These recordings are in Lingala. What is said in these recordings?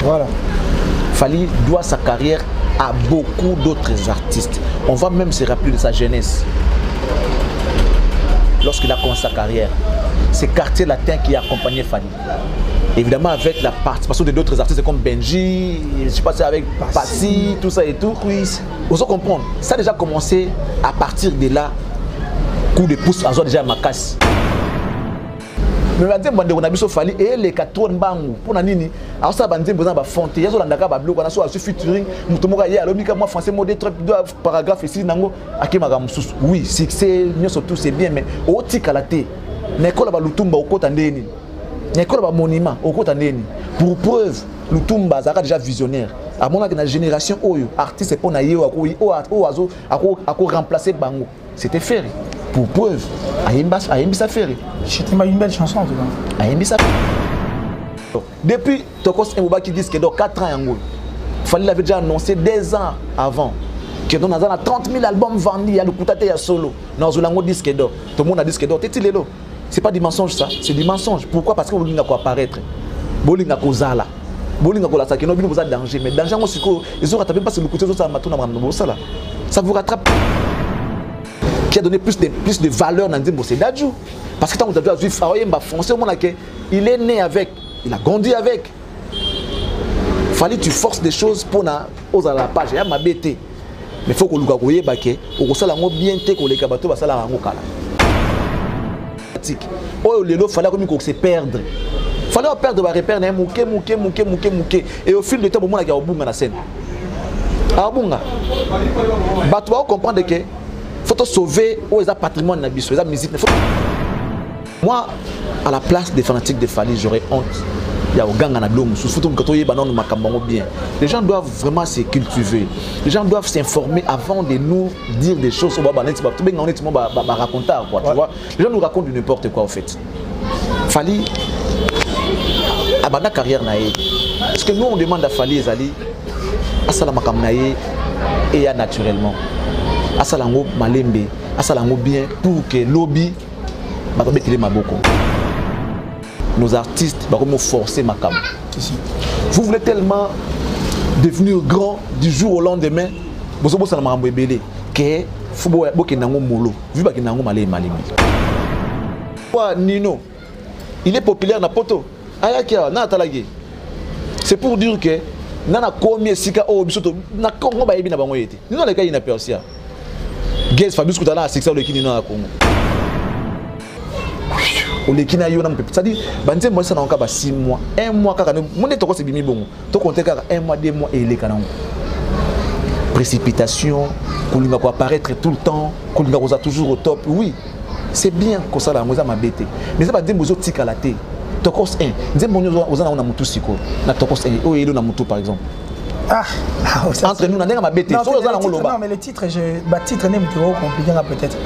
Voilà. Fally doit sa carrière à beaucoup d'autres artistes. On va même se rappeler de sa jeunesse. Lorsqu'il a commencé sa carrière, c'est Quartier Latin qui a accompagné Fally. Évidemment avec la participation d'autres artistes comme Benji, je sais pas si avec Passy, tout ça et tout. Oui. Vous allez comprendre, ça a déjà commencé à partir de là, coup de pouce, à déjà ma casse. Mais maintenant, on a vu ce Fally et les 4 bangs pour nani. Alors ça, bandé besoin de fonte. Il y a sur l'andaka bablo, on a sur featuring. Mutomoka hier, alors moi français modé très paragraphe ici nango. Akema mususu. Oui, c'est mieux surtout c'est bien, mais au tikalate. N'école ba lutumba au côté ndeni. N'école ba monument au côté ndeni. Pour preuve, lutumba zaka déjà visionnaire. À mon avis, la génération oyo artiste pour naïe ou remplacer bango. C'était fait. Pour preuve, Ayimba fait. C'était une belle chanson en tout cas. Ayimba. Depuis Tokos Mboba qui dit que dans 4 ans, Fally l'avait déjà annoncé 2 ans avant que dans 30 000 albums vendus, il y a le Koutate, il y a solo. Dans le disque d'or, tout le monde a disque d'or. C'est pas du mensonge ça, c'est du mensonge. Pourquoi? Parce que vous n'avez pas apparaître. Vous n'avez pas zala. Vous n'avez pas ça, vous avez danger. Mais danger, ils ont rattrapé parce que le côté de ça, ça vous rattrape. Qui a donné plus de valeur dans le c'est Dadju. Parce que tant que vous avez vu Faroyemba foncer, il est né avec, il a grandi avec. Fallait tu forces des choses pour aux à la page. Il y a ma bête. Mais il faut que vous voyez que vous savez bien que les cabatos va savoir en kala. Oh le lot fallait qu'on se perdre. Fallait perdre va reperdre mouké. Et au fil du temps au moment il y a obunga na scène. Abunga. Bah tu vas comprendre que faut sauver aux patrimoine na biso, les musique. Moi à la place des fanatiques de Fally, j'aurais honte. Il y a Oganga na Blom, bien. Les gens doivent vraiment se cultiver. Les gens doivent s'informer avant de nous dire des choses. Raconter, quoi, tu vois. Les gens nous racontent du n'importe quoi en fait. Fally, à ma carrière naïe. Parce que nous on demande à Fally Ezali, à Salamakam naïe et à naturellement. À Salango malembe, à Salango bien pour que lobby bakabetile maboko. Nos artistes vont forcer ma cam. Vous voulez tellement devenir grand du jour au lendemain, vous avez besoin de bébé que vous avez besoin de molo. Vu que vous avez besoin de Nino, il est populaire na poto. C'est pour dire que nana combien sika o bisoto na Congo ba yebi na bango yete. Nino le cas ina persia. Gaze Fabius Kutala section le kini na Congo. C'est-à-dire, banze moi ça n'a encore pas 6 mois, 1 mois car mon étoko c'est bimi bon. To compter car 1 mois, 2 mois et les canons. Précipitation, qu'on va apparaître tout le temps, qu'on va toujours au top. Oui, c'est bien que ça la moza m'a bêté. Mais ça va dire mozo tika la té. Tokos 1, nous on a mutu siko. Na tokos 1, oh et na mutu par exemple. Entre nous, on a ma bêté. Non, mais le titre, titre n'est pas trop compliqué peut-être.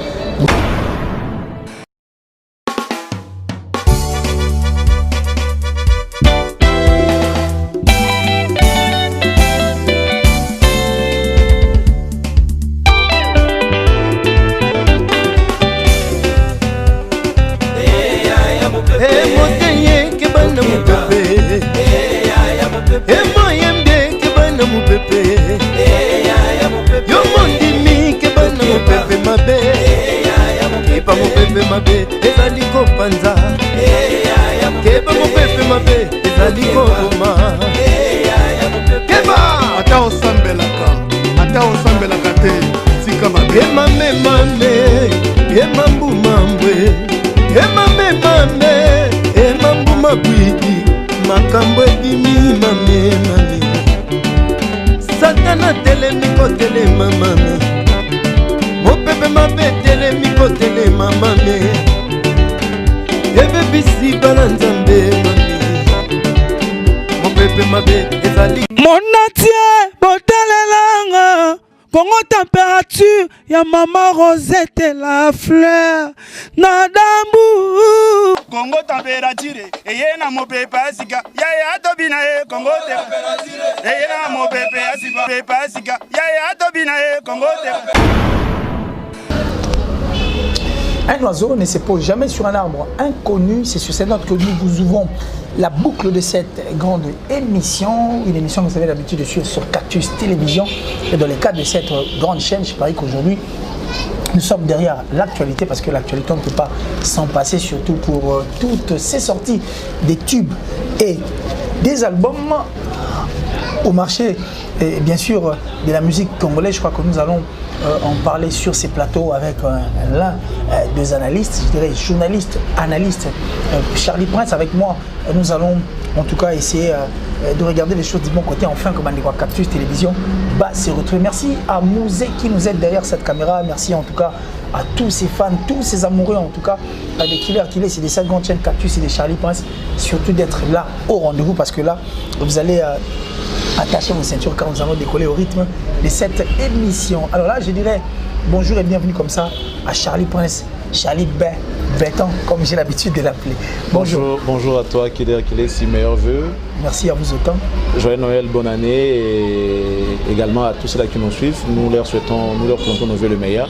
Satana telemiko telema mame, mopepe mabe telemiko telema mame, ebe bisi balanzambe mame, mopepe mabe ezali. Monatie botelelanga, Congo température ya maman Rosette la fleur na dambu. Congo température eye na mopepe asika ya tobina e Congo température eye na mopepe asika ya tobina e Congo Un oiseau ne se pose jamais sur un arbre inconnu. C'est sur cette note que nous vous ouvrons la boucle de cette grande émission. Une émission que vous avez l'habitude de suivre sur Cactus Télévision. Et dans le cadre de cette grande chaîne, je parie qu'aujourd'hui, nous sommes derrière l'actualité parce que l'actualité, on ne peut pas s'en passer, surtout pour toutes ces sorties des tubes et des albums au marché. Et bien sûr, de la musique congolaise, je crois que nous allons en parler sur ces plateaux avec l'un des analystes, je dirais journaliste, analyste, Charlie Prince avec moi. Nous allons en tout cas essayer de regarder les choses du bon côté, enfin comme on dit Cactus Télévision va se retrouver. Merci à Mouzé qui nous aide derrière cette caméra, merci en tout cas à tous ces fans, tous ces amoureux en tout cas, des Killer, c'est des 7 grandes chaînes Cactus et des Charlie Prince, surtout d'être là au rendez-vous parce que là, vous allez attacher vos ceintures quand nous allons décoller au rythme de cette émission. Alors là, je dirais bonjour et bienvenue comme ça à Charlie Prince, Charlie Béton, comme j'ai l'habitude de l'appeler. Bonjour. Bonjour à toi, Killer, si meilleurs vœux. Merci à vous autant. Joyeux Noël, bonne année et également à tous ceux-là qui nous suivent. Nous leur présentons nos vœux le meilleur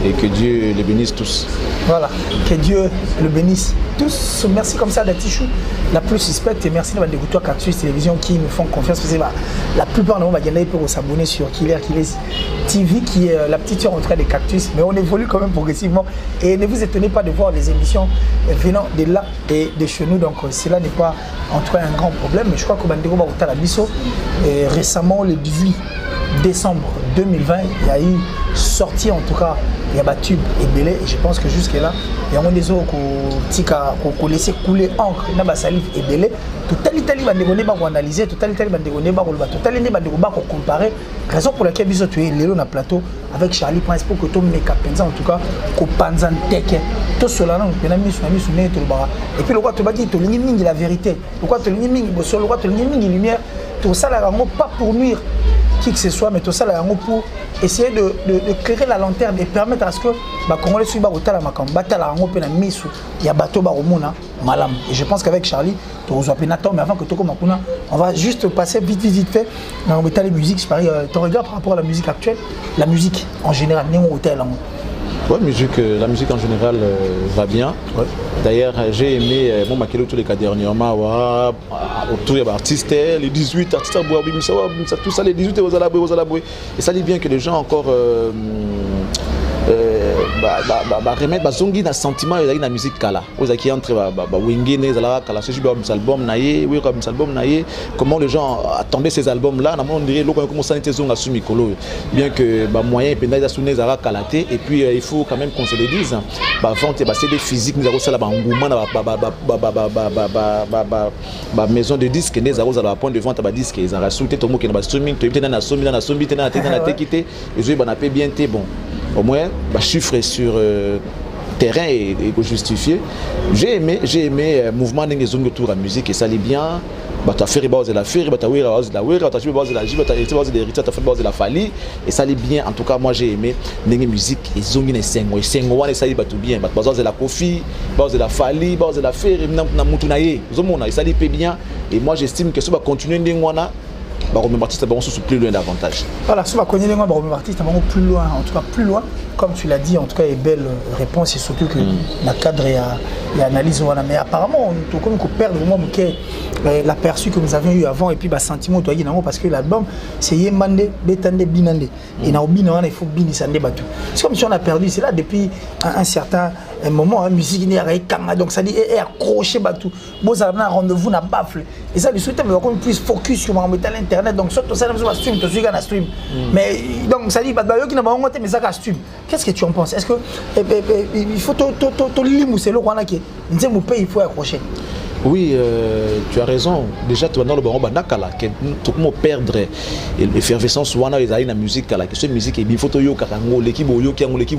et que Dieu les bénisse tous. Voilà, que Dieu le bénisse tous. Merci comme ça d'Atichou, la plus suspecte, et merci de toi Cactus Télévision qui nous font confiance. La plupart de nous vont s'abonner sur Killer TV qui est la petite sœur en train des Cactus, mais on évolue quand même progressivement et ne vous étonnez pas de voir des émissions venant de là et de chez nous, donc cela n'est pas en tout cas un grand problème. Mais je crois que Bandego va la biso récemment le 18 décembre 2020, il y a eu sorti en tout cas, il y a battu et belé, et je pense que jusque là, il y a des autres qui ont laissé couler encre, il y a salive et belé, tout l'Italie va analyser, tout l'Italie va comparer, raison pour laquelle ils ont tué Lélo dans le plateau avec Charlie Prince pour que tout le monde en tout cas, qu'on pense en tech, tout cela, et puis le roi te va dire, tu as la vérité, le roi te dit lumière, tout ça pas pour nuire qui que ce soit, mais tout ça là pour essayer de clairer la lanterne et permettre à ce que Congolais suivent la Makambo, il y a bateau baromona malam. Et je pense qu'avec Charlie, mais avant que tu commences, on va juste passer vite fait dans les musiques. Je parie, ton regard par rapport à la musique actuelle, la musique en général, ouais, la musique en général va bien. Ouais. D'ailleurs, j'ai aimé tous les cas dernièrement, autour des artistes, les 18 artistes, tout ça, les 18 et ça dit bien que les gens encore remettre bazongi na sentiment et na musique kala aux qui entre wingene zala kala ce album naie oui comme album naie comment les gens attendaient ces albums là on dirait loko comme ça n'était zonga sous mikolo bien que moyen penda sunné zala kalaté et puis il faut quand même qu'on se le dise vente c'est des physiques nous avons ça là nguma na maison de disques nous avons à point de vente ba disques ils ont rajouté tout le monde qui na streaming tu étais na sombi na tekité et je ba bien té bon au moins chiffrer sur terrain et justifier. J'ai aimé mouvement des zones autour de la musique et ça allait bien. Tu as fait la faire, tu as fait la fali et ça allait bien. En tout cas, moi j'ai aimé les musiques et zones et ça allait bien. Tu la coffee, la fali, la faire et ça allait bien. Et moi j'estime que ça va continuer Baromé Artiste va plus loin davantage. Voilà, si on va connaître les Baromé Artiste, plus loin, en tout cas plus loin, comme tu l'as dit, en tout cas, une belle réponse et surtout que la cadre et l'analyse, mais apparemment, on peut perdre vraiment l'aperçu que nous avions eu avant et puis sentiment parce que l'album c'est Yemande, Betande, Binande. Et dans Binande, il faut Binisande Batu. C'est comme si on a perdu, c'est là depuis un certain moment, la musique n'est pas donc ça dit accroché Batu. Bon, ça a un rendez-vous, n'a baffle. Et ça, le souhait, on plus focus sur l'internet. Donc, surtout ça, on stream, tu suis un stream. Mais donc, ça dit, qui n'a pas monté, mais ça stream. Qu'est-ce que tu en penses? Est-ce que il faut te lire, c'est le roi qui est. Il faut accrocher. Oui, tu as raison. Déjà, tu vas dans le baron Banakala, que tout le monde perdre l'effervescence ou la musique, la question de musique, et il faut que l'équipe qui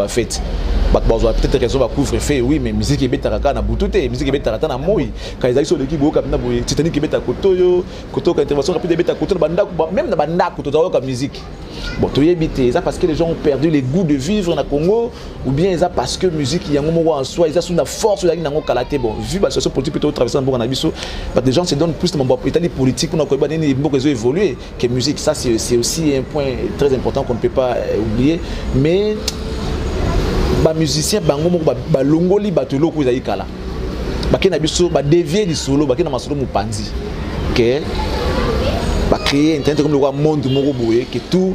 fait. Peut-être raison va couvrir fait, oui, mais musique est bête à Boutouté, musique est bête à Moui. Quand ils sont l'équipe qui Titanic est bête à Kotoyo, Koto, intervention rapide est bête à Koto, même dans Bandak, Koto, la musique. Bon, tu es habité, c'est parce que les gens ont perdu le goût de vivre dans le Congo, ou bien c'est parce que la musique, il y a un moment en soi, ils ont une force, ils ont une qualité. Bon, vu la situation politique, plutôt traverser dans le Abisso, les gens se donnent plus de l'Italie politique pour nous évoluer que la musique. Ça, c'est aussi un point très important qu'on ne peut pas oublier. Mais ba musicien bango moko ba longoli batelo ko ezali kala bakena biso ba dévier du solo bakena masolo mupanzi que ba créer internet comme le monde moko boye que tout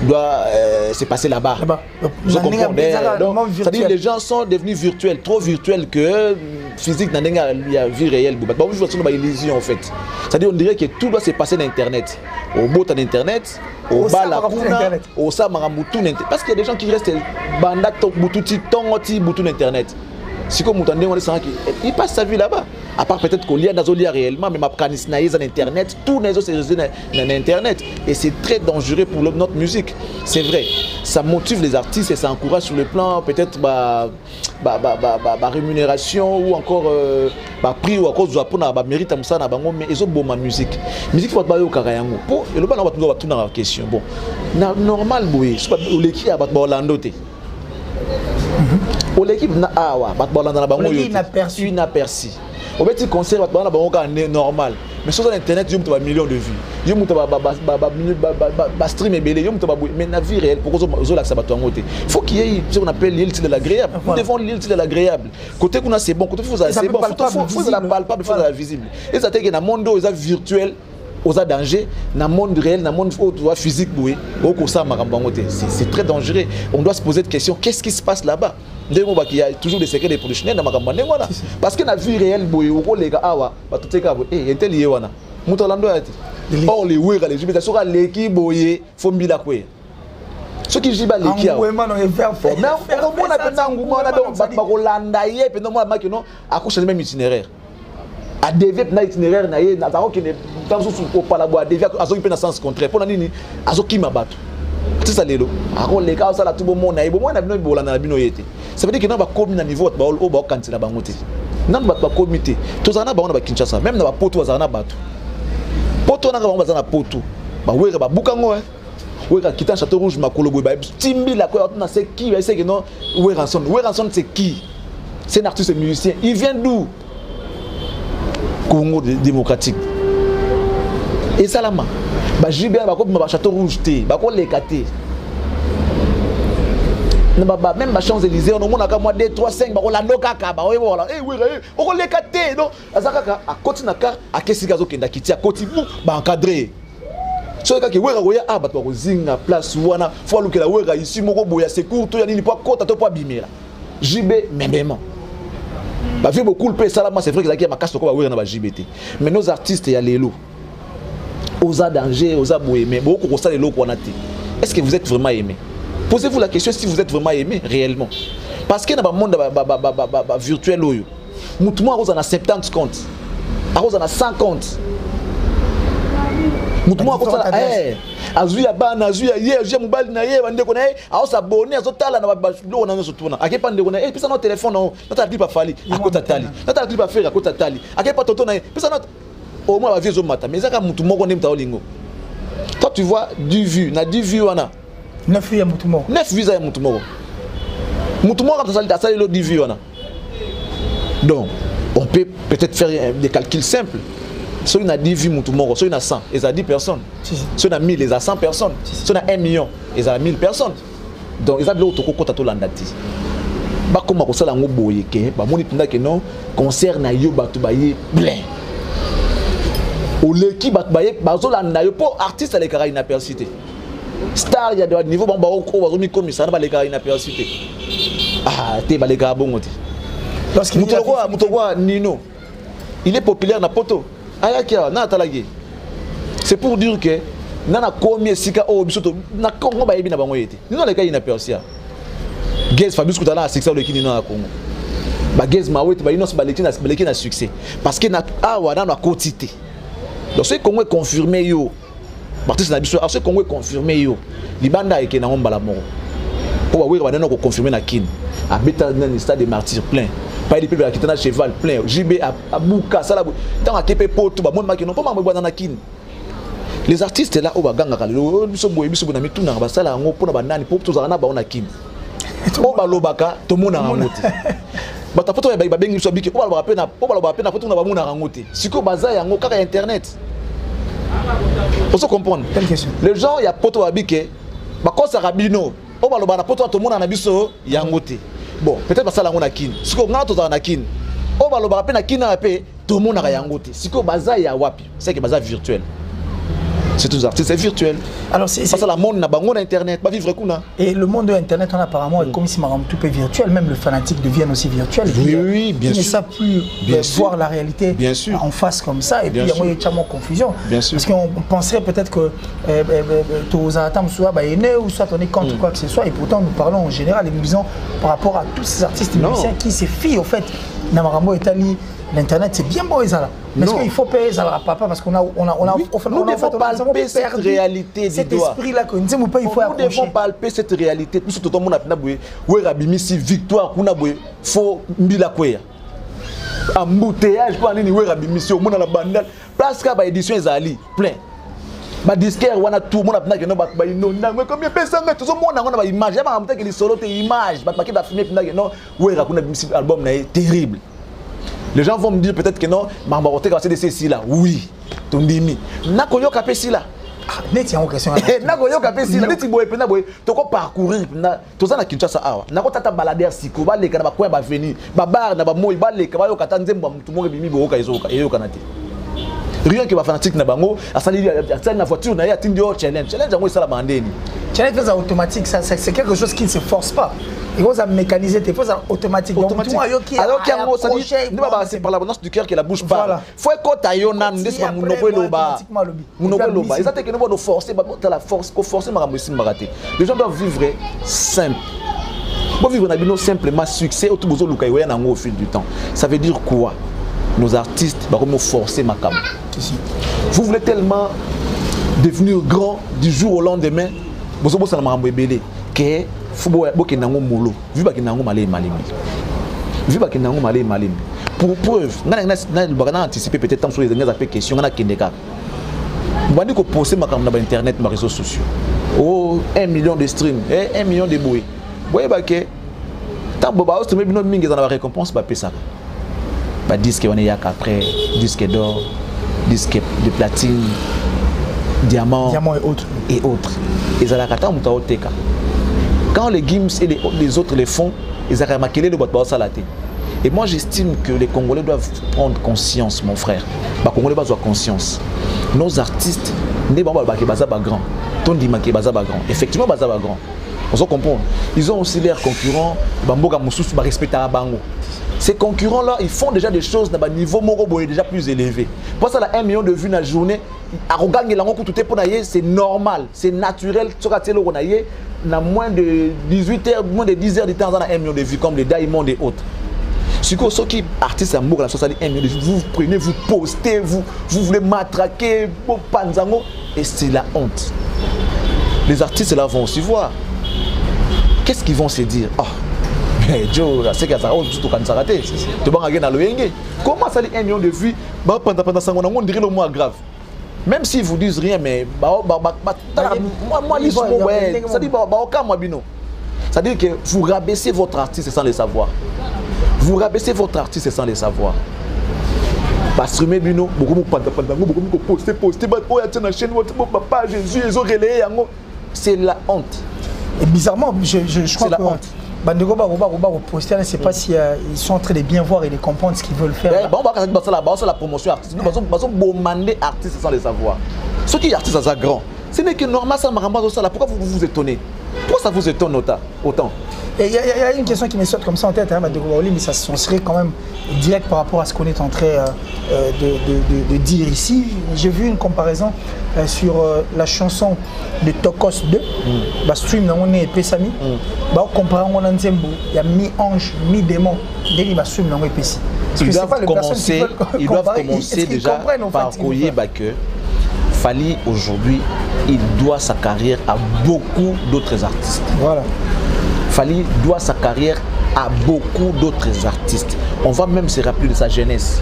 doit se passer là-bas. Je comprends. Donc, c'est-à-dire les gens sont devenus virtuels, trop virtuels que physique n'a pas vie réelle. Bon, je vois ça dans l'illusion en fait. C'est-à-dire on dirait que tout doit se passer dans Internet. Au bout de Internet, au bas la kuna, au samaramutu parce qu'il y a des gens qui restent bandat bututi tongoti butu Internet. Si comme on dit il passe sa vie là-bas. À part peut-être qu'on lit réellement, mais ma canis naïs en Internet, tout les autres c'est dans Internet. Et c'est très dangereux pour notre musique. C'est vrai. Ça motive les artistes et ça encourage sur le plan peut-être rémunération ou encore prix ou encore pour na mérite à ça na bango mais ils ont bon ma musique. Musique faut pas yo karayango. Pour et le bas on va tout dans la question. Bon. Normal boy, c'est pas l'équipe à Orlando té. Pour l'équipe na awa, Orlando na bango inaperçu. Au petit concert, c'est normal. Mais sur Internet, il y a millions de vues. Il y a stream et mais la vie réelle, pourquoi il faut qu'il y ait ce qu'on appelle l'île de l'agréable. Nous devons l'île de l'agréable. Côté qu'on a c'est bon, côté c'est bon, il faut la palpable, il faut la visible. Et ça fait que dans le monde virtuel, aux danger, dans le monde réel, dans le monde physique, c'est très dangereux. On doit se poser des questions. Qu'est-ce qui se passe là-bas? Il y a toujours des secrets de professionnels dans ma parce que la vie réelle, les gars, or les ouïrs, les jubilés, les qui boye, faut me la couer. Ce qui dit les qui a. Mais on a pendant un même itinéraire. À dévier un itinéraire, n'a pas de sens contraire. Pour nini, azoki mabatu. C'est ça les lots. Alors les gars, ça là tout le monde a ça veut dire que nous avons commis à niveau au bas quand il a bangoté. Nous avons pas comité. Tous en a bangoté Kinshasa. Même dans la poto, on a battu. Poto on a bangoté dans la poto. Bah ouais, bah boukango hein. Ouais, quitter Château Rouge, ma colobo, bah Timbi la quoi, on a c'est qui, c'est que non. Ouais Ranson c'est qui? C'est un artiste musicien. Il vient d'où? Congo démocratique. Et ça là ma. Bah JB bah comme ma Château Rouge té, bah quoi les caté. Même ma Champs-Élysées, on a moi 2, 3, 5, on a kaka, voilà. On les caté, non? Azakaka, à côté naka, à Kessigazo Kenda Kiti, à côté, bah encadré. So que wera ah bah toi zinga place wana, faut que la wera ici moko boya secours, to ya nini pas kota to pas bimela. JB même. Bah vu beaucoup le salama, c'est vrai que ça ma casse ko ba wera na ba JBT. Mais nos artistes ya lelo. Osa danger, osa boye, mais beaucoup ko ça les loko wana té. Est-ce que vous êtes vraiment aimé? Posez-vous la question si vous êtes vraiment aimé réellement. Parce que dans le monde virtuel, nous avons 70 comptes, nous avons 100 comptes. Nous avons azuya bana azuya ye je mobile na ye bande ko na ye a s'abonner azotala na ba lo na nso tuna ake pande ko na e pesa no téléphone no ta clip afali akota tali ta clip afera akota tali ake pa toto na ye pesa no au moins ba vie zo mata mais zaka mutu moko ndem ta olingo. Toi tu vois du vu na du vu wana 9 vues à Moutoumoro. 9 vues à Moutoumoro. Moutoumoro a salé l'autre 10 vues. Donc, on peut peut-être faire des calculs simples. Si on a 10 vues Moutoumoro, si on a 100, ils ont 10 personnes. Si on a 1000, ils ont 100 personnes. Si on a 1 million, ils ont 1000 personnes. Donc, ils ont l'autre côté de l'andati. Bah, comme on a un boye, bah, mon étude que non, concert na yo batubaye plein. Ou l'équipe batubaye, bah, zolanda yo pour artiste les carrières inaperçues. Star, il y a des niveaux, bon, comme ça, les gars inaperçus. Ah, t'es les gars bon. Moutouwa Nino, il est populaire na poto. Ayakia, na talagé. C'est pour dire que nana combien sika o bisoto na Congo ba yebina bango yete. Nino les gars inaperçus. Gaz Fabius Koutala a succès le Kini na Congo. Ba Gaz Mawete ba ino ba leki na succès parce que na awa na quantité. Donc c'est Congo confirmé yo. Artiste na biso ce Congo confirmé yo libanda eke na ngomba la mort pour voir ba ko confirmer na kin a beta na stade des martyrs plein pas des peuple qui na cheval plein JB a buka sala tant a kepe poto ba mon makino pas ma bwana na kin les artistes là au baganga kalo biso boye biso na mituna ba sala ngo pona banani pour tous na ba on na kin o ba lobaka to mona ngote ba tapoto ba bengi biso biki o ba pe na poto na ba mona ngote siko baza yango kaka internet. Pour se comprendre. Les gens, il y a poto abike, bah quand ça rabino, on va le poto tout le monde en abisso, yangote. bon peut-être basala ngo na kin siko ngana to za na kin o ba lo ba pe na kin na pe to mona ka yango te siko baza ya wapi c'est que baza virtuel c'est tous artistes c'est virtuel alors c'est ça la monde na bango na internet pas vivre kuna et le monde de internet on apparemment est comme si maram tout est virtuel même le fanatique devient aussi virtuel oui bien sûr il ne sait plus voir la réalité en face comme ça et puis il y a moyen de confusion parce qu'on penserait peut-être que tous attendent soit né ou soit on est contre quoi que ce soit et pourtant nous parlons en général et nous disons par rapport à tous ces artistes et musiciens qui se fient au fait na marambo etali l'internet c'est bien beau ça là mais est-ce qu'il faut payer ça à papa parce qu'on a nous devons palper cette réalité cet esprit là que nous devons palper cette réalité tout tout le monde a pina boye ouais rabimisi victoire kuna boye faut mbila kweya embouteillage pour nini ouais rabimisi au monde la bandale parce que ba édition ezali plein ba disquaire wana tout le monde a pina que no ba inonda mais combien personne tout le monde a ba image ba amta que les solo te image ba ki ba filmer pina que non ouais rakuna bimisi album na terrible. Les gens vont me dire peut-être que non, Mambarote va se laisser ici là. Oui, ton dimi. Nakoyo kapé si là. Net en question. Nakoyo kapé si là. Net boy pena boy. Toko parcourir pena. Toza na Kinshasa awa. Nako tata balader siko ba leka na ba coin ba venir. Ba bar na ba moy ba leka ba yo kata nzemba mutu mo bimi bo ka ezoka. Eyo kanate. Rien que ba fanatique na bango, asali na voiture na ya tindi au challenge. Challenge ngo sala bandeni. Challenge c'est automatique, ça c'est quelque chose qui ne se force pas. Il faut ça mécaniser, il faut ça automatique. Automatique. Alors qu'il y a un mot, ça dit, c'est par l'abondance du cœur que la bouche parle. Faut que tu ailles en Andes, c'est mon ils attendent que nous devons forcer, la force, qu'on force, les gens doivent vivre simple. Pour vivre un simplement succès, au fil du temps. Ça veut dire quoi? Nos artistes, nous forcer ma cam. Vous voulez tellement devenir grand du jour au lendemain, vous avez besoin que fubo boke nango molo vu ba kinango malé malimi vu ba kinango malé malimi pour preuve na ba anticiper peut-être tant sur les dernières appels questions na kindeka bandi ko poster makam na internet ma réseaux sociaux oh 1 million de streams 1 million de boy boy ba ke tant boba o streamer bino mingi za na récompense ba pesa ba disque on est yak après disque d'or disque de platine diamant et autres et ça la kata muta oteka. Quand les Gims et les autres les font, ils ont remarqué le boîte salaté. Et moi j'estime que les Congolais doivent prendre conscience, mon frère. Les Congolais doivent avoir conscience. Nos artistes, ne sont pas grand. Ton dit que grand. Effectivement, ils sont grand. On se comprend. Ils ont aussi l'air concurrents. Ils respectent Bango. Ces concurrents-là, ils font déjà des choses à un niveau déjà plus élevé. Pour ça, 1 million de vues dans la journée, c'est normal, c'est naturel. Dans moins de 18 heures, moins de 10 heures de temps, on a 1 million de vues comme les Diamond et autres. Ce qui artistes en la société 1 million de vues, vous prenez, vous postez, vous voulez matraquer, vous panzango, et c'est la honte. Les artistes là vont aussi voir. Qu'est-ce qu'ils vont se dire? Oh, mais Joe, c'est qu'il y a ça, tout quand ça raté. Tu vas regarder dans le Yenge. Comment ça dit 1 million de vues? Pendant ça, on dirait le moins grave. Même s'ils vous disent rien, mais ça dit c'est-à-dire que vous rabaissez votre artiste sans le savoir. Vous rabaissez votre artiste sans le savoir. Parce que beaucoup poster, c'est la honte. Et bizarrement, je crois que Bandego poster, je ne sais pas si ils sont en train de bien voir et de comprendre ce qu'ils veulent faire. C'est la promotion artistique. Nous allons demander artistes sans le savoir. Ceux qui sont artistes, c'est grand. Ce n'est que normal, ça m'a ramassé ça. Pourquoi vous vous étonnez? Pourquoi ça vous étonne autant? Il y a une question qui me saute comme ça en tête, hein, mais ça serait quand même direct par rapport à ce qu'on est en train de dire ici. J'ai vu une comparaison sur la chanson de Tokos 2, stream dans mon Pesami, comparant on Nzembo, il y a mi-ange, mi-démon, dès va stream dans mon Pessi. Ils doivent commencer déjà par coyer que Fally aujourd'hui, il doit sa carrière à beaucoup d'autres artistes. Voilà. Fally doit sa carrière à beaucoup d'autres artistes. On va même se rappeler de sa jeunesse.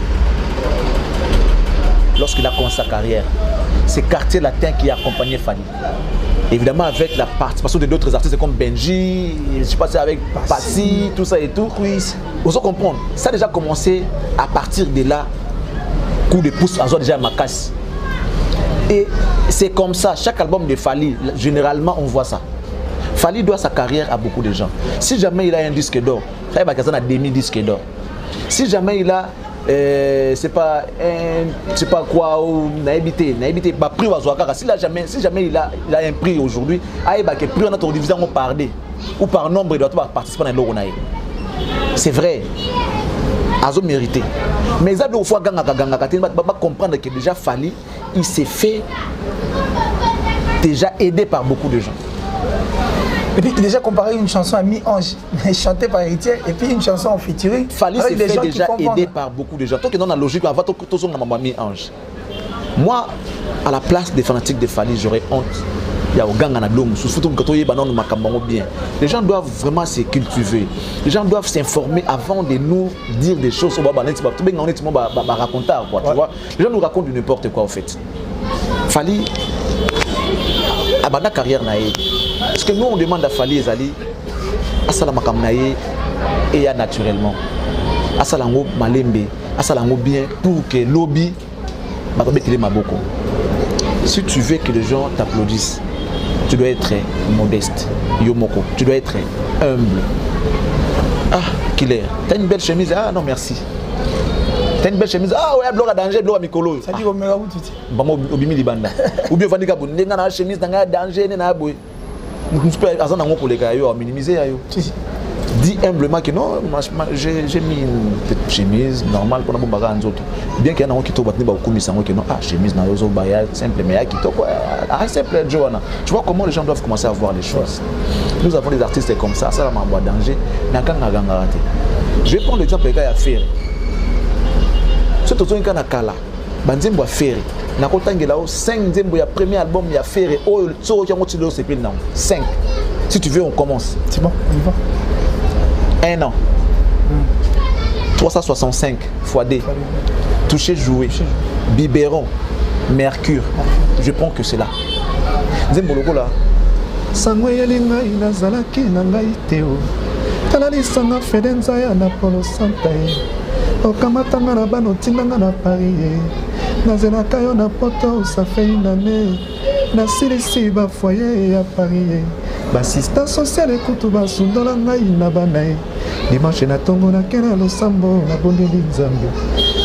Lorsqu'il a commencé sa carrière, c'est Quartier Latin qui a accompagné Fally. Évidemment avec la participation d'autres artistes comme Benji, je sais pas si avec Passy, tout ça et tout. Oui. On se comprend. Ça a déjà commencé à partir de là. Coup de pouce, à déjà ma casse. Et c'est comme ça, chaque album de Fally, généralement on voit ça. Fally doit sa carrière à beaucoup de gens. Si jamais il a un disque d'or, il va avoir un demi-disque d'or. Si jamais il a c'est pas quoi ou naïbité bah prix si jamais il a un prix aujourd'hui il va que prix on a ton division par D ou par nombre il doit participer dans l'euro. C'est vrai, azo mérité, mais ça doit fois ganga comprendre que déjà Fally il s'est fait déjà aidé par beaucoup de gens. Et puis déjà comparer une chanson à Mi-Ange chantée par Héritier et puis une chanson en featuring. Fally s'est fait déjà aidé par beaucoup de gens. Toi qui es dans la logique, avant tout le monde Mi-Ange. Moi, à la place des fanatiques de Fally, j'aurais honte. Il y a Oganga na Blum, bien. Les gens doivent vraiment se cultiver. Les gens doivent s'informer avant de nous dire des choses. Tu vois? Les gens nous racontent du n'importe quoi en fait. Fally, à la carrière naïe. Parce que nous on demande à Fally Ezali, à Salamakam naïe et à naturellement. À Salango malembe, à Salango bien pour que lobby maboko. Si tu veux que les gens t'applaudissent, tu dois être modeste, Yomoko, tu dois être humble. Ah, Killer, t'as une belle chemise, ah non merci. T'as une belle chemise, ah ouais, bloc à danger, bloc à Mikolo. Ça dit au méga tout. Bamo obimi libanda. Ou bien Vandika Bunde, na chemise, na danger, na boy. Nous peux pour les gars, minimiser. Dis humblement que non, j'ai mis une petite chemise normale pour nous autres. Bien qu'il y en a qui t'ont battu que non, chemise na yozo baya simple mais qui t'ont quoi, simple Joanna. Tu vois comment les gens doivent commencer à voir les choses. Nous avons des artistes comme ça m'a envoyé danger, mais quand on a raté. Je vais prendre l'exemple des gars à faire. Ce tout un kana kala, banzembo à faire. Na kotangela 5 nzembo ya premier album ya faire oh so qui ngoti lo sepel na 5. Si tu veux on commence. C'est bon, on y va. 1 an. 365 fois D. Toucher, jouer. Biberon. Mercure. Je prends que c'est là. Nzembo logo là. Sangwe yelinga inazalaki na ngai teo. Talali sanga fedenza ya na polo santa. Okamatanga na bano tindanga na Paris. Nazelaka yo na poto ça fait une année. Na silisi ba foyer ya Paris. Basista social ekutu basundola ngai na banae. Dimanche na tongo na kena losambo na bondeli nzambe.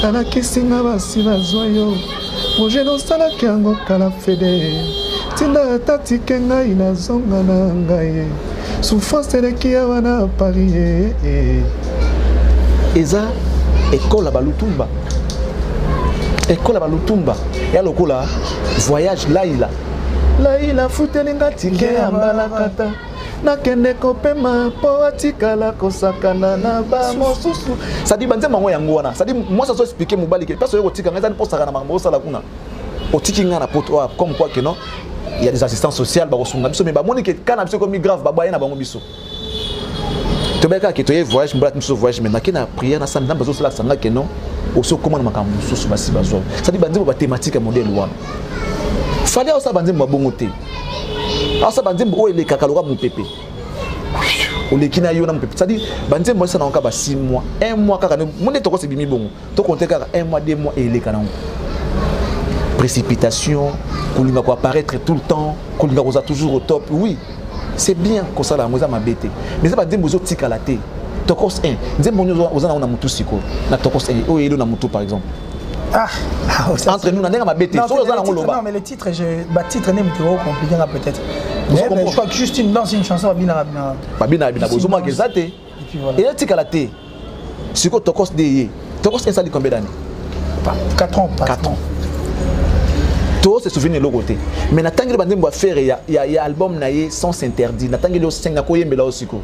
Alakisinga basi bazwa yo. Moje no sala kiango kala fede. Tinda tati kenga ina zonga na ngai. Souffrance de qui a wana Paris. Eza école Balutumba. École Balutumba. Ya lokola voyage Laïla. Laïla futelinga tike ya mbalakata. Nakende kopema po atikala kosakana na ba mosusu. Ça dit banze mango yango wana. Ça dit moi ça so expliquer mobali que parce que otika ngeza ni posaka na mango sala kuna. Otikinga na poto comme quoi que non. Il y a des assistants sociaux ba kosunga biso mais ba moni que kana biso comme grave ba boya na bango biso. Tobeka que toye voyage mbala biso voyage mais nakina prière na sanda bazo sala sanga que non. Oso comment makambo susu basi bazo. Ça dit banze ba thématique modèle wana. Fallait aussi banze ba bongote. Asa banzembo o ele kakaloka mupepe. O lekina yo na mupepe. C'est-à-dire banzembo ça na onka ba 6 mois, 1 mois kaka monde toko se bimi bongo. To compter kaka 1 mois, 2 mois et ele kana. Précipitation, kolinga ko apparaître tout le temps, kolinga ko toujours au top. Oui, c'est bien ko ça la moza mabete. Mais ça banzembo zo tika la té. Tokos 1. Nzembo nyo ozana na mutu siko. Na tokos 1 o elo na mutu par exemple. Entre nous, on a ma bête. Non, mais le titre, titre n'est pas compliqué peut-être. Mais je crois que juste une danse, une chanson, Babina. Et là, tu as la thé. C'est quoi Tokos DE? Tokos installé combien d'années? 4 ans. 4 ans. Tous se souviennent de l'autre côté. Mais Nathan Gil Bandem va faire, il y a album naïe sans s'interdire. Nathan Gil aussi 5 nakoye mais là aussi quoi.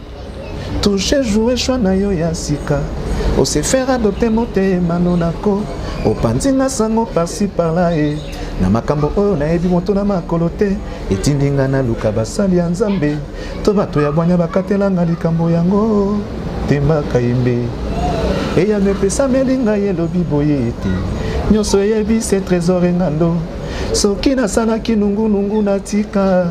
Toucher jouer choix nayo ya sika. O se faire adopter monter manonako. O pandinga sango par-ci par-là e. Na makambo oyo na ebi moto na makolote. Etindinga na luka basali ya nzambe. To bato ya bwanya bakatelanga likambo yango. Temba kayimbe. E ya mepesa melinga yelobi boye ete. Nyonso yebi se trésor engando. Soki nasalaki nungu na tika.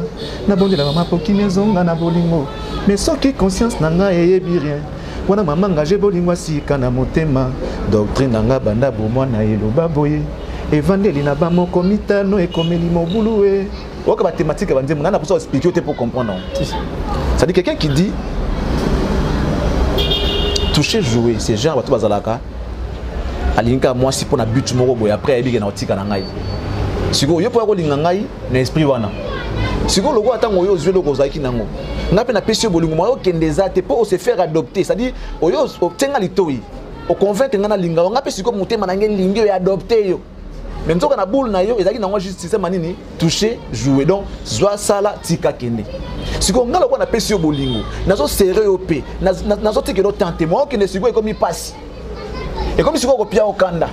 Na bondela mama poki nezonga na bolingo. Mais soki conscience nanga eyebi rien. Wana mama engagé bolingo sika na motema. Doctrine nanga banda bomwa na eloba boye. Evangeli na bamoko mitano ekomeli mobulu e. Oka ba thématique banze ngana pour expliquer pour comprendre. C'est-à-dire quelqu'un qui dit toucher, jouer, c'est genre bato bazalaka alinga moi si pour na but moko boy après ebi na otika na ngai. Siko yo po ko linga ngai na esprit wana. Siko loko atango yo zwe loko zaki nango. Ngape na pesi bolingo mo kendeza te pour se faire adopter, c'est-à-dire oyo obtenga litoi. O convaincre ngana linga ngape siko mutema na ngeli lingi yo adopter yo. Mais nzoka na boule na yo ezaki nango juste système manini toucher, jouer. Donc zwa sala tika kende. Siko ngala ko na pesi bolingo. Nazo serrer au p. Nazo tike do tenter moi que ne siko comme il passe. Et comme si on copie au Kanda,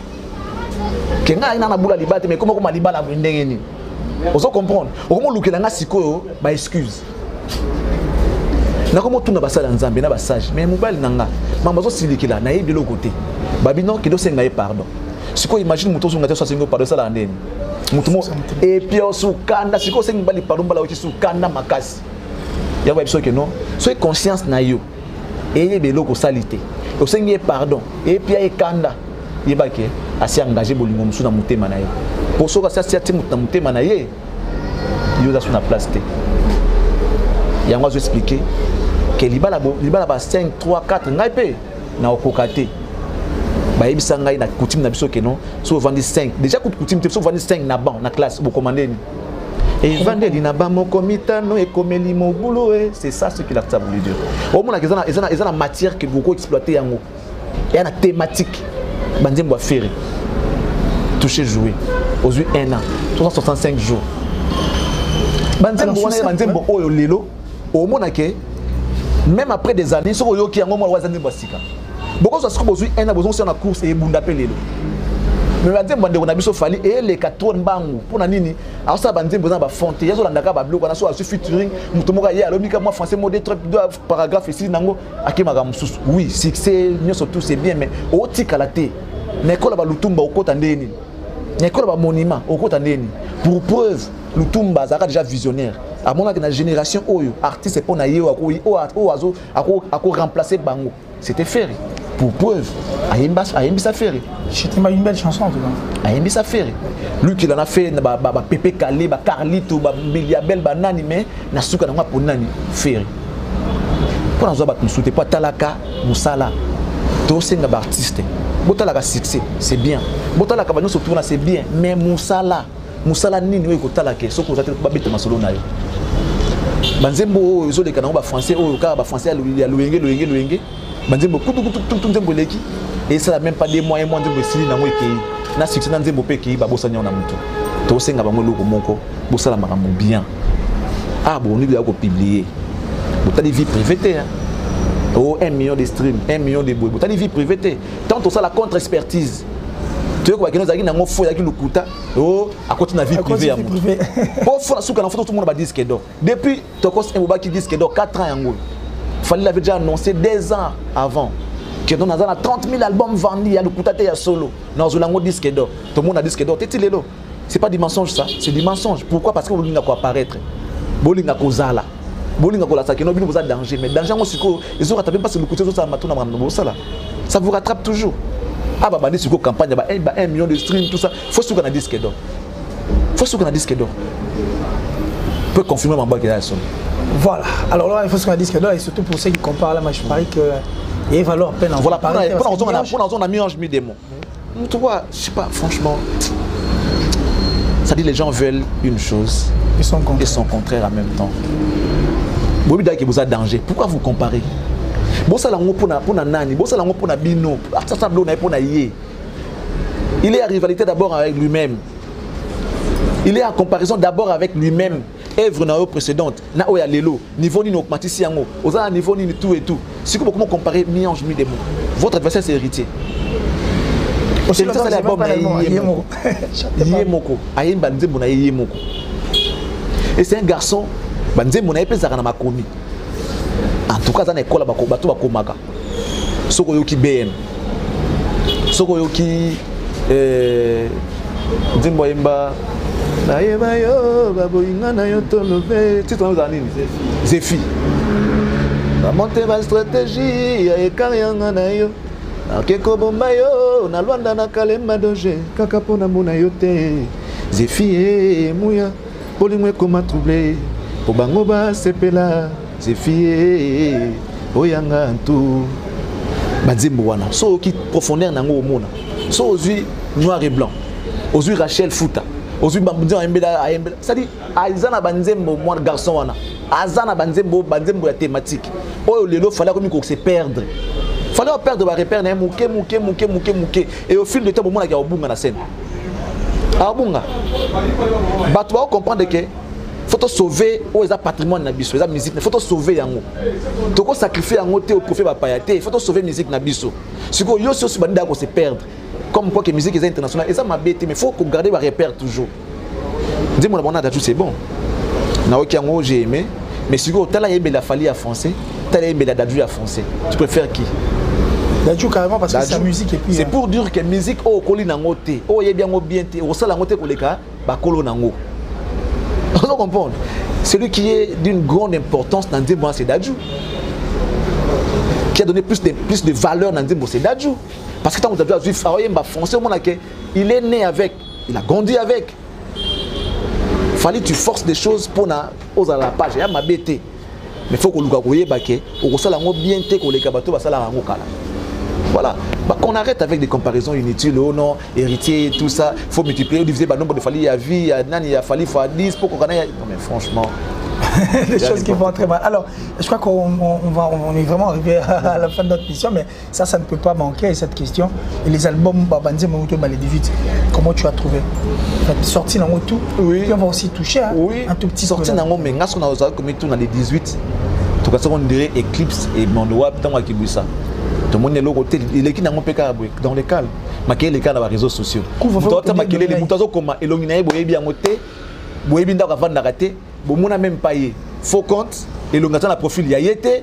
que n'a rien à boula libate, mais comment on libala bindengeni. On se comprend. Au moment où l'on a siko, bah excuse. Na comment tout n'a pas ça dans Zambie, n'a pas sage. Mais mobile nanga, maman zo siliki là, naïe de l'autre côté. Babino qui doit s'engager pardon. Siko imagine mouton sur ngate soit singo pardon ça la ndeni. Mouton et puis au sous Kanda, siko s'engager bali pardon bala au sous Kanda makasi. Ya va que non. Soyez conscience na yo. Et de l'autre salité. Au Seigneur pardon et puis ay kanda yebake asi engagé bolingo musu na mutema na ye pour so ka sa tia timu na mutema na ye yo za na place te yango zo expliquer que libala ba 5 3 4 ngai pe na okokate ba yebisa ngai na coutume na biso ke non so vendre 5 déjà coutume te so vendre 5 na ban na classe bo commander ni et vendre na ban mo komita no e komeli mo boulot c'est ça ce qu'il a voulu dire au moins ils ont la matière que beaucoup exploiter yango et la thématique banzembo a faire toucher jouer aux 1 an 365 jours banzembo oyo lelo au moins que même après des années so yo ki yango mo wazanzembo sika beaucoup ça se trouve aux 1 an besoin sur la course et bunda pe lelo mais banzembo ndeko na biso fali et les 4 mbangu pour na nini alors ça banzembo za ba fonte yazo landaka ba bloc na so su featuring mutomoka ye alobika moi français mode très paragraphe ici nango akimaka mususu oui succès nyo surtout c'est bien mais otika la té nekola ba lutumba okota ndeni nekola ba monument okota ndeni pour preuve lutumba zaka déjà visionnaire à mon que na génération oyo artiste pour na yo ako remplacer bango c'était faire pour preuve Ayembi ça fait. C'était une belle chanson en tout cas. Ayembi ça fait. Lui qui en a fait Pépé Calé, Carlito, Biliabel, Nani mais na suka na pour nani faire. Pour nous abattre nous souhaiter pas talaka musala. To senga artiste. Botalaka succès, c'est bien. Botalaka ba nous surtout c'est bien, mais musala nini we ko talaka soko za te ba beta masolo na yo. Banzembo zo de kana ba français o ka ba français ya loyenge. Banzembo tout nzembo leki et ça même pas des moyens moins nzembo sili na mo ekei na succès na nzembo pe ki ba bosanya na mutu to senga bango loko moko bosala makambo bien ah bon ni bien ko publier botali vie privée oh 1 million de streams 1 million de boy botali vie privée tant to ça la contre expertise tu vois que nous zaki na ngo fo yaki lukuta oh à côté na vie privée ya mutu pour fo na suka na photo tout le monde ba disque d'or depuis tokos emboba ki disque d'or 4 ans yango. Il l'avait déjà annoncé 2 ans avant que nous avons 30 000 albums vendus, il y a le Koutate, il y a solo. Nous avons un disque d'or. Tout le monde a disque d'or. C'est pas du mensonge ça, c'est du mensonge. Pourquoi? Parce que vous voulez apparaître. Vous voulez apparaître. Vous voulez apparaître. Vous voulez danger. Mais danger, ils ont rattrapé parce que le Koutate, ça vous rattrape toujours. Ah bah, c'est une campagne, 1 million de streams, tout ça. Il faut qu'on a disque d'or. Il faut qu'on a disque d'or. On peut confirmer mon bac qu'il y a solo. Voilà, alors là il faut ce qu'on a dit que là et surtout pour ceux qui comparent là, moi je parie que il va falloir peine en voilà pour on a mis un des mots. Tu vois, je sais pas franchement. Ça dit les gens veulent une chose et son contraire en même temps. Bobi dai que vous avez danger. Pourquoi vous comparez? Bon ça lango pour na nani, bon ça lango pour na bino. Ça ça blo na pour na yé. Il est en rivalité d'abord avec lui-même. Il est en comparaison d'abord avec lui-même. Œuvre na précédente na oya lelo niveau ni augmentation yango oza niveau ni tout et tout si comment comparer mi-ange mi démon votre adversaire c'est héritier aussi ça c'est l'album Yemoko ayemba nzembo na Yemoko et c'est un garçon banzembo na epeza na makomi en tout cas ça na école ba bato ba komaka soko yoki BM soko yoki nzembo yemba Naïba yo, baboinga na yo tolobe. Tu t'en as nini? Zéfi. Na monter ma stratégie, ya ekarianga na yo. Akeko bomba yo, na Luanda na Kalemba doje. Kaka pona mona yo te. Zéfi e muya, bolimwe koma troublé. Po bango ba sepela, c'est fié oyanga tout banzembo wana so qui profondeur nango omona so ozui noir et blanc ozui Rachel Fouta ozui bambudin ayembela c'est-à-dire azana banzembo moi garçon wana azana banzembo ya thématique oyo lelo fallait comme ko se perdre fallait perdre ba repère na muke et au fil de temps bomona ka obunga na scène abunga bato ba comprendre que faut sauver aux patrimoine na biso, les musique, faut sauver yango. Toko sacrifier yango te au profit ba payaté, faut sauver musique na biso. Si ko yo so banda ko se perdre. Comme quoi que musique est internationale, et ça m'a bête mais faut qu'on garder ba repère toujours. Dis moi bon c'est bon. Na ok yango j'ai aimé, mais si ko tala yembe la fali à français, tala yembe la dadu à français. Tu préfères qui? Dadju carrément parce que c'est musique et puis c'est pour dire que musique o koli nango te, o yebi yango bien te, o sala yango te koleka ba kolo nango. On comprend. Celui qui est d'une grande importance dans Ndembo, c'est Dadju. Qui a donné plus de valeur dans Ndembo, c'est Dadju. Parce que tant que Dadju a vu français, il est né avec, il a grandi avec. Fallait que tu forces des choses pour oser la page. Il y a ma bête. Mais il faut que nous voyons que on bien que les kabato va la voilà. Bah, qu'on arrête avec des comparaisons inutiles, oh non, héritier, tout ça, il faut multiplier, diviser le nombre de familles, il y a vie, il y a nani, il y a fallu, il faut 10 pour qu'on ait. Non mais franchement. Des choses qui vont très mal. Alors, je crois qu'on est vraiment arrivé à la fin de notre mission, mais ça ne peut pas manquer cette question. Et les albums, comment tu as trouvé? Sorti dans tout, oui. Puis on va aussi toucher oui. Un tout petit peu. Sorti dans mais nous avons commis tout dans les 18. En tout cas, on dirait Eclipse et Mondoa, tant qu'on a kibu ça. Tout le monde est là, il est qui dans le calme. Maquiller les cas dans les réseaux sociaux. D'autres maquiller les moutons comme Elonginae, Boyebi à moté, Boyebi dans la vente d'arrêter, Bomona même payé. Faux compte, Elongatan la profil y a été,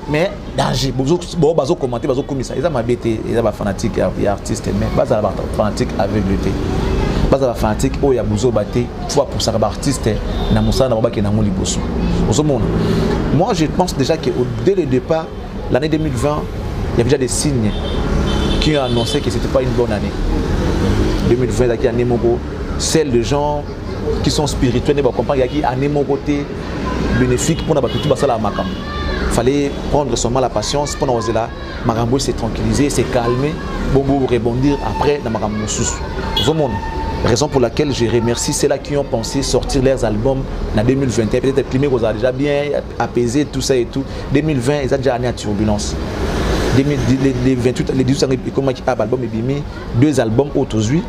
mais danger. Bon, bazo commenter, bazo commis ça. Ils ont ma bête, ils ont ma fanatique et artiste, mais pas à la fanatique aveugleté. Pas à la fanatique, oh, il y a besoin de battre, fois pour ça, artiste, na moussa, na mouba qui na mouli bosso. Moi, je pense déjà que dès le départ, l'année 2020, il y avait déjà des signes qui ont annoncé que ce n'était pas une bonne année. 2020, il y a une celle de gens qui sont spirituels, il y a une côté bénéfique pour nous tout ça. Il fallait prendre seulement la patience pour nous là. Marambo s'est tranquillisé, s'est calmé, bon rebondir après dans Marambo sous. Raison pour laquelle je remercie ceux-là qui ont pensé sortir leurs albums en 2021. Peut-être que les a déjà bien apaisé tout ça et tout. 2020, ils ont déjà année à turbulence. Les 28, les 18 ans, comme album est mis, 2 albums aujourd'hui,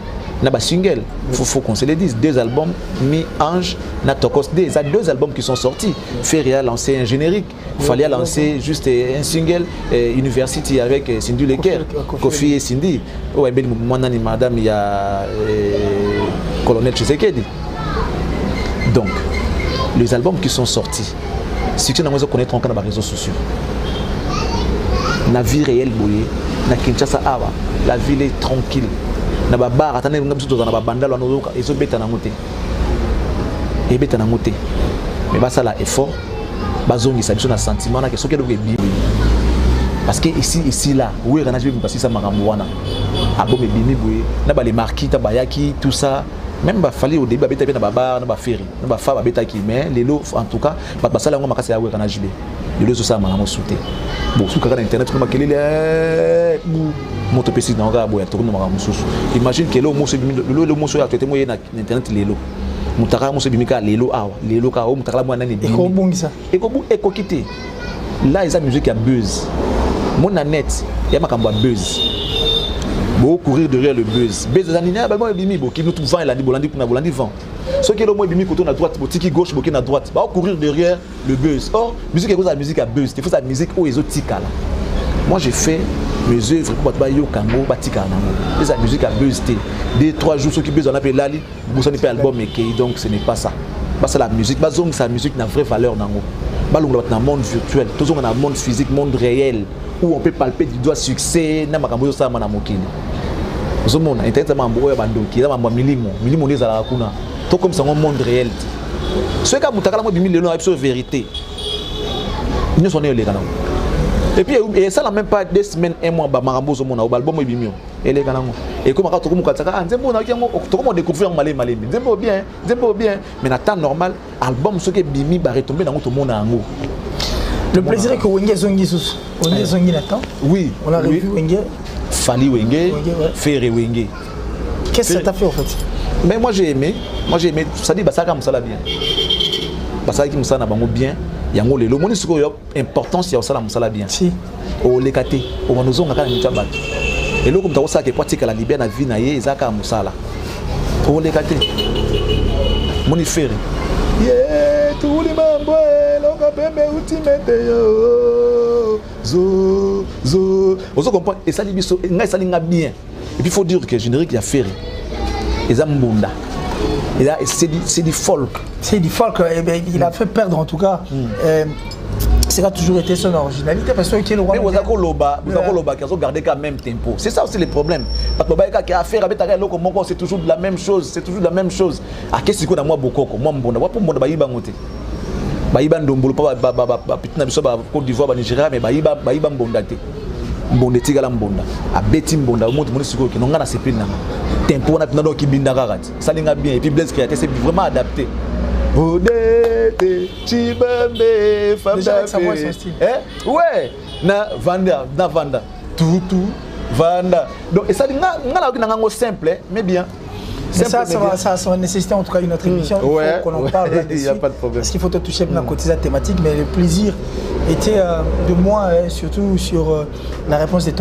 n'a pas single. Il faut qu'on se le dise. 2 albums, Mi Ange, na Tokos D. Il y a 2 albums qui sont sortis. Ferry a lancé un générique. Il fallait lancer juste un single, University avec Cindy Leker, Kofi et Cindy. Oh, et bien, madame, il y a Colonel Tshisekedi. Donc, les albums qui sont sortis, si tu n'as pas connaître encore dans les réseaux sociaux, la vie réelle, na Kinshasa, la ville est tranquille. Na bar, attendez, on a besoin de banda, ils ont bêta na moté. Et bêta na moté. Mais bah ça là effort, bazongi ça besoin de sentiment, que ce qui est bien. Parce que ici là, oui, on a vu parce que ça m'a ramouana. Abo me bimi boye, na ba les marquis, tabayaki, tout ça. Même bah fallait au début bêta na bar, na ba ferry, na ba fa bêta qui mais les lots en tout cas, bah ça là on m'a cassé à ouais on a gelé. Les lots ça m'a sauté. Bon, sur le internet, on m'a calé les mon topécie dans la boîte, tourne dans la imagine que le mot sur la moyen internet les lots. Moutara mousse bimika les lots les lots car moutara moi nani et comment ça et quitté là ils a musique à buzz mon net il y a ma cambo buzz beau courir derrière le buzz zanina ba moi bimi bo qui nous vend la bolandi pour na bolandi vend ce qui est le moins bimi côté à droite boutique gauche bouquet à droite ba courir derrière le buzz or musique est la musique à buzz il faut sa musique au exotique là. Moi j'ai fait mes œuvres pour battre yo kango batika nango. C'est la musique à buzz té. 2-3 jours ceux qui besoin appelle lali, vous sonne pas album mais donc ce n'est pas ça. Bah c'est la musique, bah zong sa musique n'a vraie valeur nango. Bah l'on dans monde virtuel, toujours dans monde physique, monde réel où on peut palper du doigt succès na makambo ça na mokili. Zomona internet mambo ya bandoki, na mambo milimo les ala kuna. Tout comme ça un monde réel. Ce que mutakala mo bimi lelo absolue vérité. Nous sommes les canaux. Et puis ça n'a même pas 2 semaines, 1 mois, Marambo Zomona, au album est bimio. Et les canaux. Et comme quand on a découvert malé, bien. Mais en temps normal, album ce qui est bimi va retomber dans tout le monde en haut. Le plaisir est que Wenge Zongi sous. Wenge Zongi Nathan. Oui. On a revu Wenge. Fali Wenge, Ferré Wenge. Qu'est-ce que ça t'a fait en fait? Mais moi j'ai aimé. Ça dit Basaka Moussala bien. Basaka Moussala Bango bien. Yango lelo moni siko yo importance ya Osala Moussala bien. Si. O lekate, o manozo ngaka na mutaba. Et là comme ta osaka ke pratique la libère na vie na ye ezaka Moussala. O lekate. Moni Ferré. Yeah, tous les mambo loka pembe ultimate yo. Zo. Ozo comprend et ça libiso ngai ça linga bien. Et puis il faut dire que générique il y a Ferré. Et Mbonda. Et là c'est du folk. C'est du folk. Il a fait perdre en tout cas. Ça a toujours été son originalité parce que tu es le roi. Mais vous avez loba qui a gardé quand même tempo. C'est ça aussi le problème. Parce que Baïka qui a fait avec ta loko mon c'est toujours de la même chose, c'est toujours de la même chose. À qu'est-ce que moi beaucoup moi Mbonda, moi pour Mbonda Baïba ngote. Baïba ndombolo pas pitina biso ba Côte d'Ivoire ba Nigeria mais Baïba Mbonda te. Mbonda tigala Mbonda. A beti Mbonda au monde mon siko qui n'onga na sepine na. Tempo na pina do ki binda karate. Ça linga bien et puis Blaise Créateur c'est vraiment adapté. Odete, Chibambe, Fabda. Déjà avec sa voix et son style. Ouais, na Vanda, tout, Vanda. Donc, et ça, on a un simple, mais bien. Mais ça va nécessiter en tout cas une autre émission. Ouais, qu'on en parle il n'y a pas de problème. Parce qu'il faut te toucher dans côté de la thématique, mais le plaisir était de moi, surtout sur la réponse de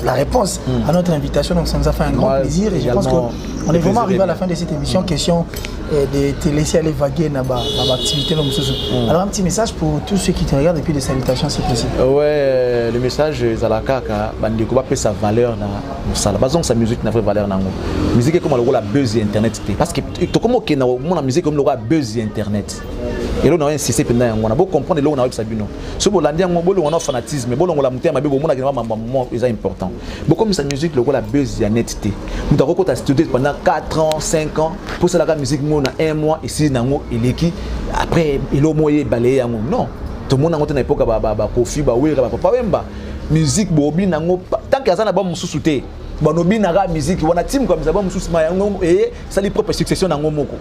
la réponse à notre invitation. Donc ça nous a fait un grand plaisir et je pense qu'on est vraiment arrivé à la fin de cette émission. Question de te laisser aller vaguer dans l'activité. Alors un petit message pour tous ceux qui te regardent et puis des salutations si possible. Ouais, le message c'est la kaka, bandeko ba pe sa valeur na musala. Bazon sa musique na vraie valeur na ngo. Musique comme la buzz internet parce que to comme que na mon musique comme le buzz internet. Et là on a insisté pendant on a beau comprendre là on a sabino. Ce bolandia ngo bolo on a fanatisme, bolo on la mutema be mona que maman c'est important. Beaucoup comme sa musique le la buzz internet. Nous avons côté studio pendant 4 ans, 5 ans pour ça la musique mo na 1 mois ici nango eleki après il au moyen balayer yango. Non. Tout le monde a une époque ba Kofi ba Wera ba Papa Wemba. Musique bobi nango tant que ça na ba mususu te. Banobi na musique wana team comme ça ba mususu ma yango et ça li propre succession nango moko.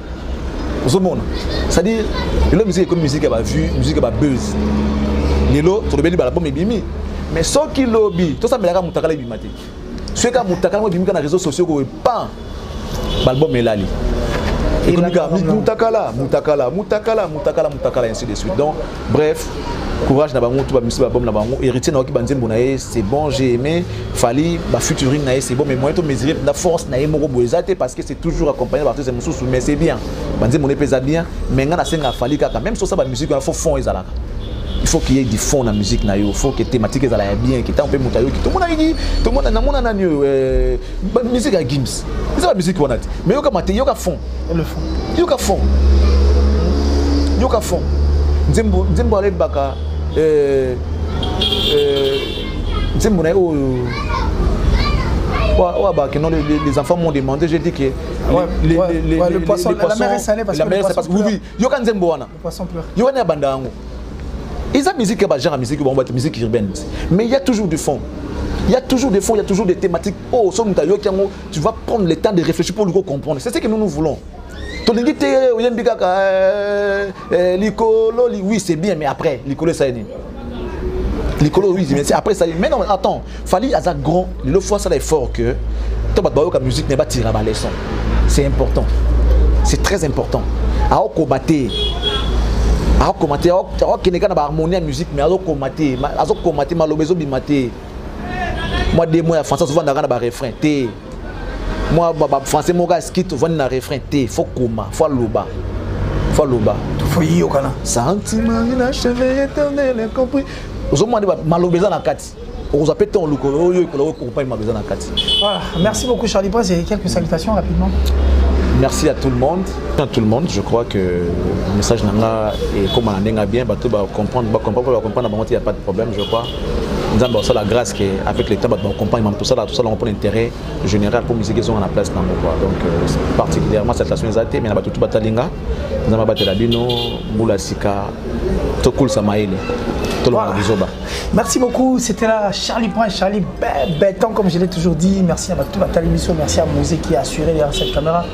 Ozomona. C'est-à-dire le musique comme musique ba vue, musique ba buzz. Lelo to lebeli ba album ebimi. Mais ce qui lobby, tout ça me la mutakala bimate. Ce que mutakala bimika na réseaux sociaux ko pas. Ba album elali. Et comme mutakala ainsi de suite. Donc bref, courage na bango tout ba misi ba bom na bango héritier na ki banzembo na ye c'est bon, j'ai aimé Fali ba futurine na ye c'est bon mais moi to mesurer la force na ye moko boezate parce que c'est toujours accompagné par tous ces mususu mais c'est bien. Banzembo ne pesa bien mais nga na senga Fali kaka même sur ça ba musique il faut fond ezalaka. Il faut qu'il y ait du fond dans la musique na yo, il faut que thématique ezala bien que tant peu mutayo ki tout le monde na mona na musique à Gims. C'est la musique qu'on a. Mais yo ka maté yo ka fond. Le fond. Yoka fond. Nzembo ale baka nzembo na o bah que non les enfants m'ont demandé, j'ai dit que le poisson, la mer est salée parce que oui, yoka nzembo wana. Le poisson pleure. Yoka na banda ngo. Ils ont musique ba genre musique bon musique urbaine. Mais il y a toujours du fond. Il y a toujours des fonds, il y a toujours des thématiques. Oh, tu vas prendre le temps de réfléchir pour le comprendre. C'est ce que nous voulons. Oui, c'est bien, mais après, l'icolo, ça est. L'icolo, oui, mais c'est après ça. Mais non, attends, Fali Azak grand, le fois ça est fort que la musique n'est pas tirée à la leçon. C'est important. C'est très important. À combattre. À combattre, à qu'il harmonie à musique, mais à combattre, malobezo bimate. Moi, des mots français, souvent, dans le refrain. Moi, français, mon gars, skit, souvent, dans le refrain. Faut coma, faut loba. Faut loba. Faut yokana. Sentiment inachevé, éternel, incompris. Aujourd'hui, malobeza na kati. On appelle ton look, merci beaucoup, Charlie Prince. Et quelques salutations rapidement. Merci à tout le monde. À tout le monde, je crois que le message n'a et comme on a bien, tout va comprendre, il n'y a pas de problème, je crois. Nous avons la grâce qu'avec les temps, on comprend tout ça, on prend intérêt général pour musique qui sont à la place dans le quoi. Donc particulièrement cette station est mais on a tout batalinga, nous avons battu la bino, Moula Sika, Tokul Samaïli. Voilà. Merci beaucoup, c'était là Charlie Prince, Charlie Béton comme je l'ai toujours dit. Merci à toute l'émission, merci à Mosé qui a assuré derrière cette caméra.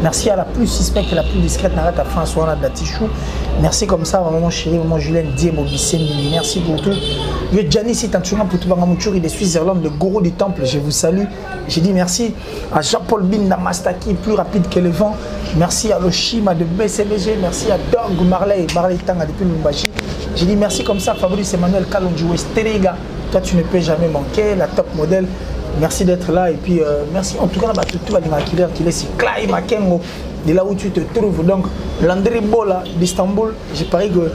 Merci à la plus suspecte et la plus discrète, Narata François Datichou. Merci comme ça, maman chérie, maman Julien Diebo Bisseni. Merci pour tout. Le Gianni Sitanchuna pour tout Bangamuchuri de Suisse-Irlande, le gourou du temple, je vous salue. J'ai dit merci à Jean-Paul Binda Mastaki, plus rapide que le vent. Merci à Loshima de BCBG. Merci à Dog Marley Tanga depuis Lumbashi. J'ai dit merci comme ça, Fabrice Emmanuel Kalonjou Esterega. Toi, tu ne peux jamais manquer, la top modèle. Merci d'être là et puis merci en tout cas tout va dire qu'il est si Clay Makengo de là où tu te trouves. Donc Landry Bola d'Istanbul, j'ai parié que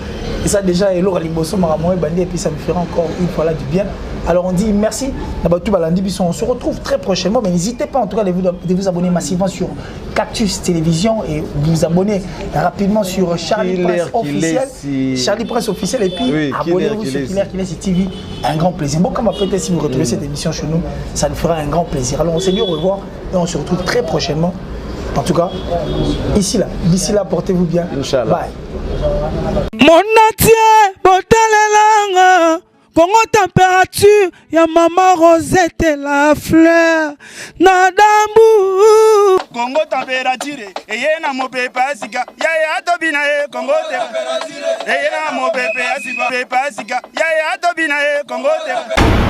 ça déjà est l'or à l'imbosso Maramoé Bandé et puis ça me fera encore une fois là du bien. Alors on dit merci, on se retrouve très prochainement, mais n'hésitez pas en tout cas de vous abonner massivement sur Cactus Télévision et vous abonner rapidement sur Charlie Prince officiel, Charlie Prince officiel et puis oui, abonnez-vous sur Killer Kilesi TV, un grand plaisir. Bon, comme peut-être si vous retrouvez cette émission chez nous, ça nous fera un grand plaisir. Alors on s'est dit au revoir et on se retrouve très prochainement. En tout cas, d'ici là, portez-vous bien. Inch'Allah. Bye. Mon Natie, Botalelanga. Congo température, ya maman Rosette et la fleur. Nadambu. Congo température, et na mo pepe asika. Ya tobina Congo température. Et na mo pepe asika. Ya tobina Congo température.